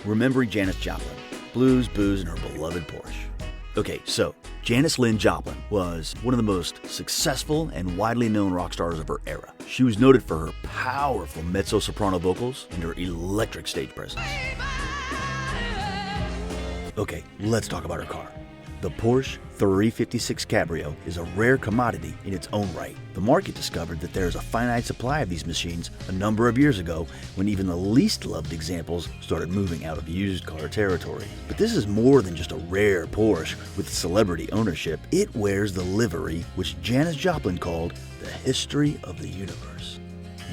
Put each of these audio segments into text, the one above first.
remembering Janis Joplin, blues, booze, and her beloved Porsche. Okay, so Janis Lynn Joplin was one of the most successful and widely known rock stars of her era. She was noted for her powerful mezzo-soprano vocals and her electric stage presence. Okay, let's talk about her car. The Porsche 356 Cabrio is a rare commodity in its own right. The market discovered that there is a finite supply of these machines a number of years ago when even the least loved examples started moving out of used car territory. But this is more than just a rare Porsche with celebrity ownership. It wears the livery which Janis Joplin called the history of the universe.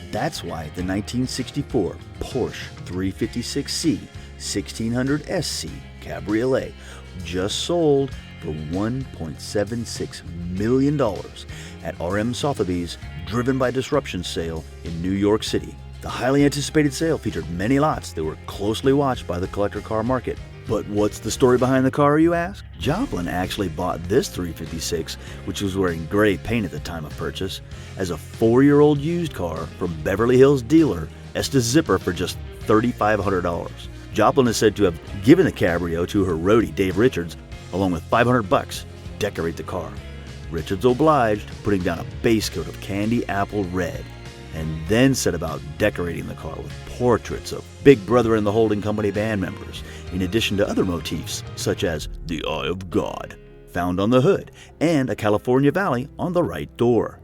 That's why the 1964 Porsche 356C 1600 SC Cabriolet just sold for $1.76 million at RM Sotheby's Driven by Disruption sale in New York City. The highly anticipated sale featured many lots that were closely watched by the collector car market. But what's the story behind the car, you ask? Joplin actually bought this 356, which was wearing gray paint at the time of purchase, as a 4-year-old used car from Beverly Hills dealer Estes Zipper for just $3,500. Joplin is said to have given the Cabrio to her roadie Dave Richards along with $500 to decorate the car. Richards obliged, putting down a base coat of candy apple red, and then set about decorating the car with portraits of Big Brother and the Holding Company band members, in addition to other motifs such as the Eye of God found on the hood and a California Valley on the right door.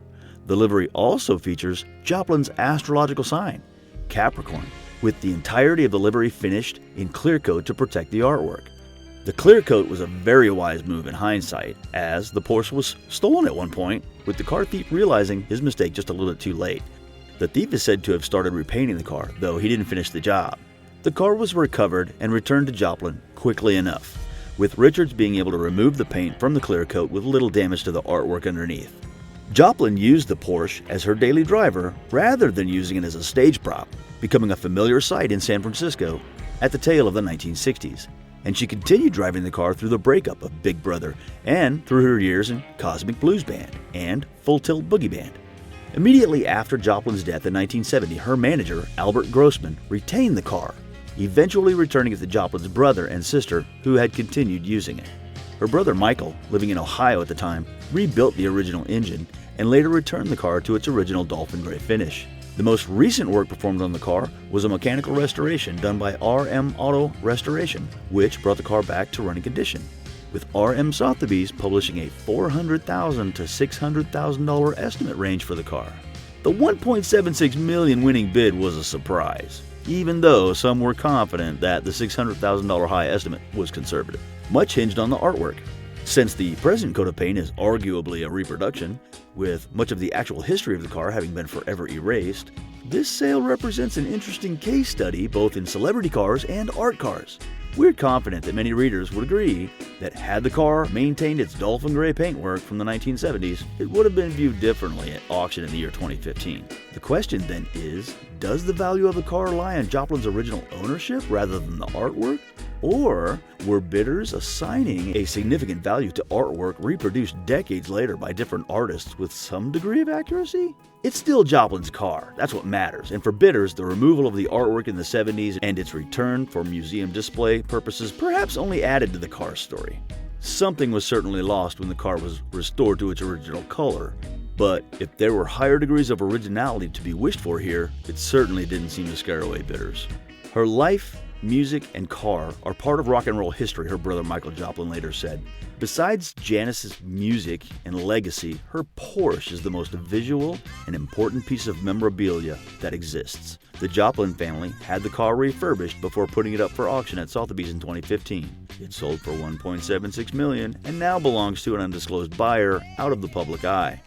The livery also features Joplin's astrological sign, Capricorn, with the entirety of the livery finished in clear coat to protect the artwork. The clear coat was a very wise move in hindsight, as the Porsche was stolen at one point, with the car thief realizing his mistake just a little bit too late. The thief is said to have started repainting the car, though he didn't finish the job. The car was recovered and returned to Joplin quickly enough, with Richards being able to remove the paint from the clear coat with little damage to the artwork underneath. Joplin used the Porsche as her daily driver rather than using it as a stage prop, becoming a familiar sight in San Francisco at the tail of the 1960s. And she continued driving the car through the breakup of Big Brother and through her years in Cosmic Blues Band and Full Tilt Boogie Band. Immediately after Joplin's death in 1970, her manager, Albert Grossman, retained the car, eventually returning it to Joplin's brother and sister, who had continued using it. Her brother Michael, living in Ohio at the time, rebuilt the original engine and later returned the car to its original dolphin gray finish. The most recent work performed on the car was a mechanical restoration done by RM Auto Restoration, which brought the car back to running condition, with RM Sotheby's publishing a $400,000 to $600,000 estimate range for the car. The $1.76 million winning bid was a surprise, even though some were confident that the $600,000 high estimate was conservative. Much hinged on the artwork. Since the present coat of paint is arguably a reproduction, with much of the actual history of the car having been forever erased, this sale represents an interesting case study both in celebrity cars and art cars. We're confident that many readers would agree that had the car maintained its dolphin gray paintwork from the 1970s, it would have been viewed differently at auction in the year 2015. The question then is, does the value of the car lie on Joplin's original ownership rather than the artwork? Or were bidders assigning a significant value to artwork reproduced decades later by different artists with some degree of accuracy? It's still Joplin's car, that's what matters, and for bidders, the removal of the artwork in the 70s and its return for museum display purposes perhaps only added to the car's story. Something was certainly lost when the car was restored to its original color, but if there were higher degrees of originality to be wished for here, it certainly didn't seem to scare away bidders. Her life, music, and car are part of rock and roll history, her brother Michael Joplin later said. Besides Janis's music and legacy, her Porsche is the most visual and important piece of memorabilia that exists. The Joplin family had the car refurbished before putting it up for auction at Sotheby's in 2015. It sold for $1.76 million and now belongs to an undisclosed buyer out of the public eye.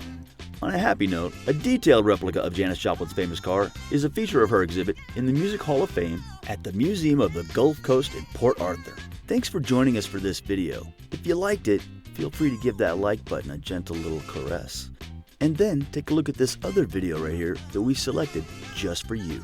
On a happy note, a detailed replica of Janis Joplin's famous car is a feature of her exhibit in the Music Hall of Fame at the Museum of the Gulf Coast in Port Arthur. Thanks for joining us for this video. If you liked it, feel free to give that like button a gentle little caress. And then take a look at this other video right here that we selected just for you.